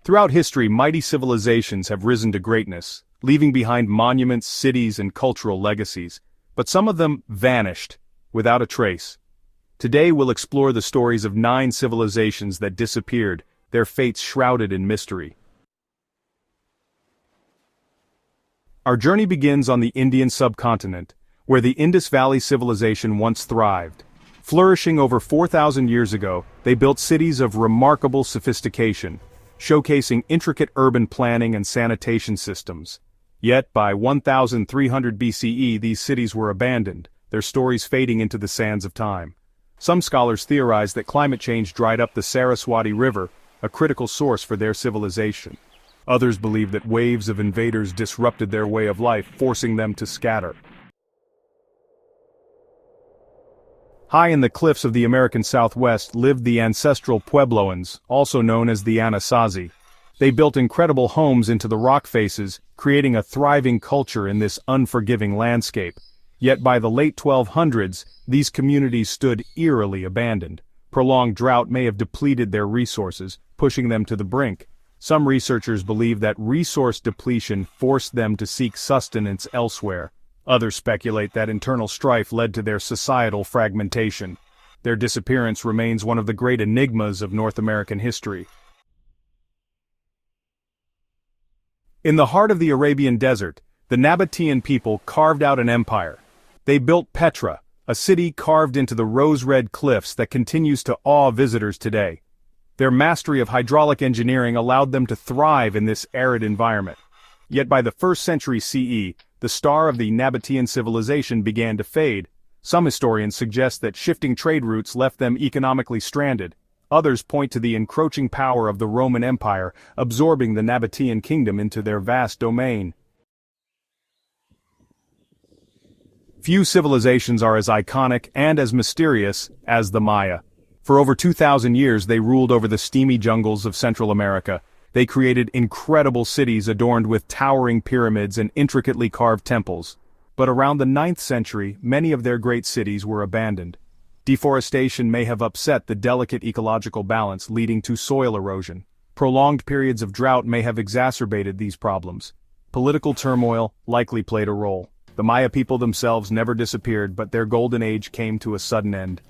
Throughout history, mighty civilizations have risen to greatness, leaving behind monuments, cities, and cultural legacies. But some of them vanished, without a trace. Today we'll explore the stories of 9 civilizations that disappeared, their fates shrouded in mystery. Our journey begins on the Indian subcontinent, where the Indus Valley Civilization once thrived. Flourishing over 4,000 years ago, they built cities of remarkable sophistication, showcasing intricate urban planning and sanitation systems. Yet by 1300 BCE these cities were abandoned, their stories fading into the sands of time. Some scholars theorize that climate change dried up the Saraswati River, a critical source for their civilization. Others believe that waves of invaders disrupted their way of life, forcing them to scatter. High in the cliffs of the American Southwest lived the Ancestral Puebloans, also known as the Anasazi. They built incredible homes into the rock faces, creating a thriving culture in this unforgiving landscape. Yet by the late 1200s, these communities stood eerily abandoned. Prolonged drought may have depleted their resources, pushing them to the brink. Some researchers believe that resource depletion forced them to seek sustenance elsewhere. Others speculate that internal strife led to their societal fragmentation. Their disappearance remains one of the great enigmas of North American history. In the heart of the Arabian desert, the Nabatean people carved out an empire. They built Petra, a city carved into the rose-red cliffs that continues to awe visitors today. Their mastery of hydraulic engineering allowed them to thrive in this arid environment. Yet by the 1st century CE, the star of the Nabatean civilization began to fade. Some historians suggest that shifting trade routes left them economically stranded. Others point to the encroaching power of the Roman Empire, absorbing the Nabatean kingdom into their vast domain. Few civilizations are as iconic and as mysterious as the Maya. For over 2,000 years they ruled over the steamy jungles of Central America. They created incredible cities adorned with towering pyramids and intricately carved temples. But around the 9th century, many of their great cities were abandoned. Deforestation may have upset the delicate ecological balance, leading to soil erosion. Prolonged periods of drought may have exacerbated these problems. Political turmoil likely played a role. The Maya people themselves never disappeared, but their golden age came to a sudden end.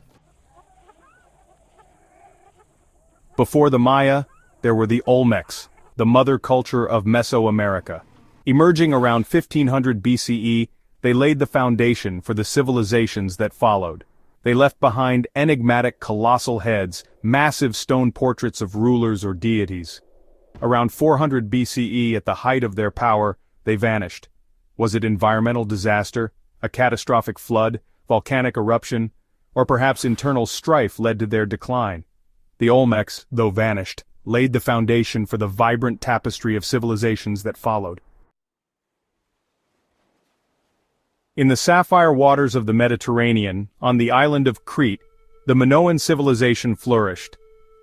Before the Maya, there were the Olmecs, the mother culture of Mesoamerica. Emerging around 1500 BCE, they laid the foundation for the civilizations that followed. They left behind enigmatic colossal heads, massive stone portraits of rulers or deities. Around 400 BCE, at the height of their power, they vanished. Was it environmental disaster, a catastrophic flood, volcanic eruption, or perhaps internal strife led to their decline? The Olmecs, though vanished, laid the foundation for the vibrant tapestry of civilizations that followed. In the sapphire waters of the Mediterranean, on the island of Crete, the Minoan civilization flourished.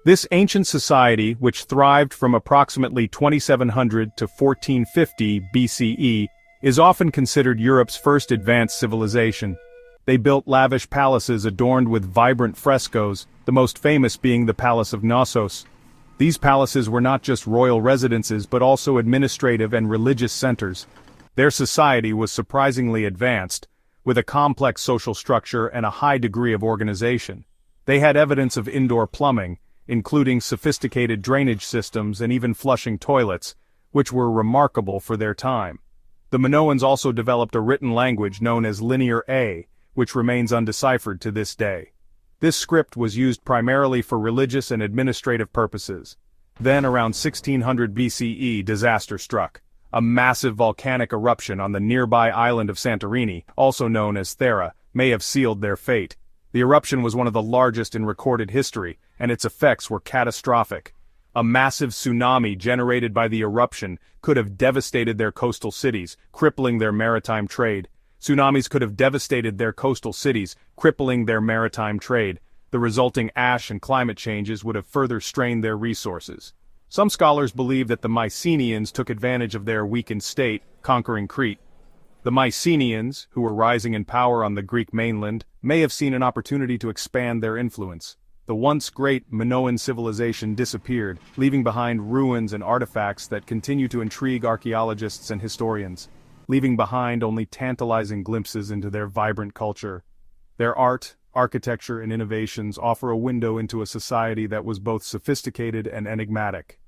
This ancient society, which thrived from approximately 2700 to 1450 BCE, is often considered Europe's first advanced civilization. They built lavish palaces adorned with vibrant frescoes, the most famous being the Palace of Knossos. These palaces were not just royal residences but also administrative and religious centers. Their society was surprisingly advanced, with a complex social structure and a high degree of organization. They had evidence of indoor plumbing, including sophisticated drainage systems and even flushing toilets, which were remarkable for their time. The Minoans also developed a written language known as Linear A, which remains undeciphered to this day. This script was used primarily for religious and administrative purposes. Then around 1600 BCE, disaster struck. A massive volcanic eruption on the nearby island of Santorini, also known as Thera, may have sealed their fate. The eruption was one of the largest in recorded history, and its effects were catastrophic. A massive tsunami generated by the eruption could have devastated their coastal cities, crippling their maritime trade. Tsunamis could have devastated their coastal cities, crippling their maritime trade. The resulting ash and climate changes would have further strained their resources. Some scholars believe that the Mycenaeans took advantage of their weakened state, conquering Crete. The Mycenaeans, who were rising in power on the Greek mainland, may have seen an opportunity to expand their influence. The once great Minoan civilization disappeared, leaving behind ruins and artifacts that continue to intrigue archaeologists and historians, leaving behind only tantalizing glimpses into their vibrant culture. Their art, architecture, and innovations offer a window into a society that was both sophisticated and enigmatic.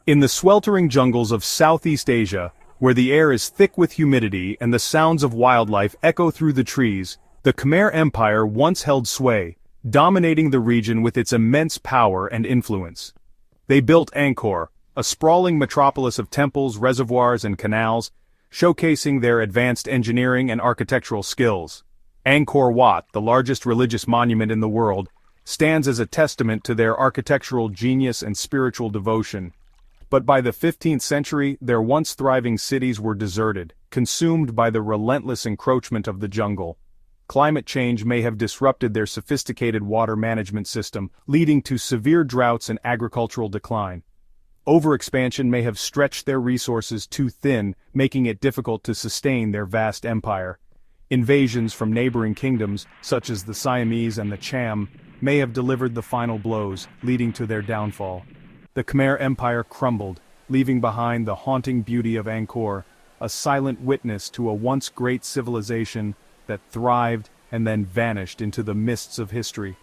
In the sweltering jungles of Southeast Asia, where the air is thick with humidity and the sounds of wildlife echo through the trees, the Khmer Empire once held sway, dominating the region with its immense power and influence. They built Angkor, a sprawling metropolis of temples, reservoirs, and canals, showcasing their advanced engineering and architectural skills. Angkor Wat, the largest religious monument in the world, stands as a testament to their architectural genius and spiritual devotion. But by the 15th century, their once thriving cities were deserted, consumed by the relentless encroachment of the jungle. Climate change may have disrupted their sophisticated water management system, leading to severe droughts and agricultural decline. Overexpansion may have stretched their resources too thin, making it difficult to sustain their vast empire. Invasions from neighboring kingdoms, such as the Siamese and the Cham, may have delivered the final blows, leading to their downfall. The Khmer Empire crumbled, leaving behind the haunting beauty of Angkor, a silent witness to a once great civilization that thrived and then vanished into the mists of history.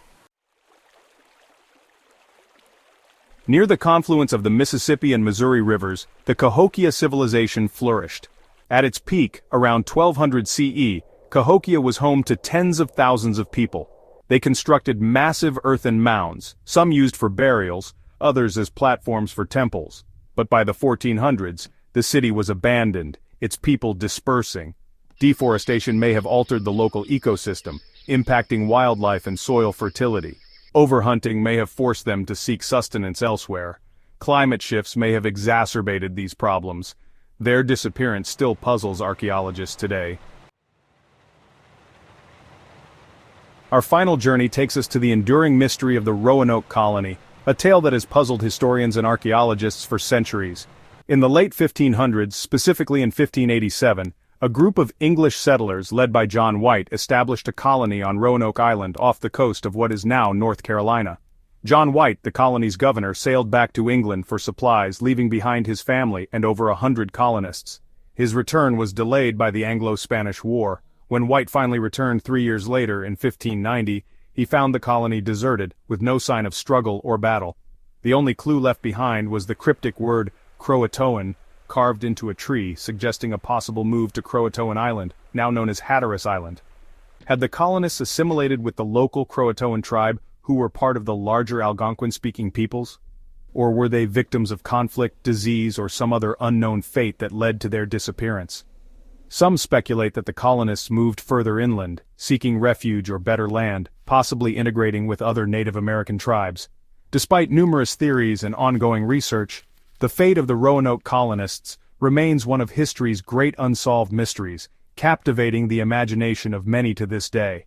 Near the confluence of the Mississippi and Missouri rivers, the Cahokia Civilization flourished. At its peak, around 1200 CE, Cahokia was home to tens of thousands of people. They constructed massive earthen mounds, some used for burials, others as platforms for temples. But by the 1400s, the city was abandoned, its people dispersing. Deforestation may have altered the local ecosystem, impacting wildlife and soil fertility. Overhunting may have forced them to seek sustenance elsewhere. Climate shifts may have exacerbated these problems. Their disappearance still puzzles archaeologists today. Our final journey takes us to the enduring mystery of the Roanoke colony, a tale that has puzzled historians and archaeologists for centuries. In the late 1500s, specifically in 1587, a group of English settlers led by John White established a colony on Roanoke Island off the coast of what is now North Carolina. John White, the colony's governor, sailed back to England for supplies, leaving behind his family and over 100 colonists. His return was delayed by the Anglo-Spanish War. When White finally returned 3 years later in 1590, he found the colony deserted, with no sign of struggle or battle. The only clue left behind was the cryptic word Croatoan, carved into a tree, suggesting a possible move to Croatoan Island, now known as Hatteras Island. Had the colonists assimilated with the local Croatoan tribe, who were part of the larger Algonquin-speaking peoples? Or were they victims of conflict, disease, or some other unknown fate that led to their disappearance? Some speculate that the colonists moved further inland, seeking refuge or better land, possibly integrating with other Native American tribes. Despite numerous theories and ongoing research, the fate of the Roanoke colonists remains one of history's great unsolved mysteries, captivating the imagination of many to this day.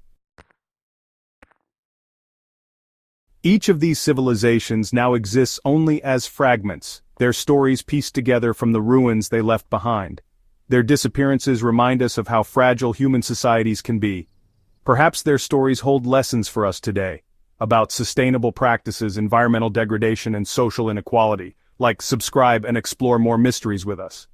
Each of these civilizations now exists only as fragments, their stories pieced together from the ruins they left behind. Their disappearances remind us of how fragile human societies can be. Perhaps their stories hold lessons for us today, about sustainable practices, environmental degradation, and social inequality. Like, subscribe and explore more mysteries with us.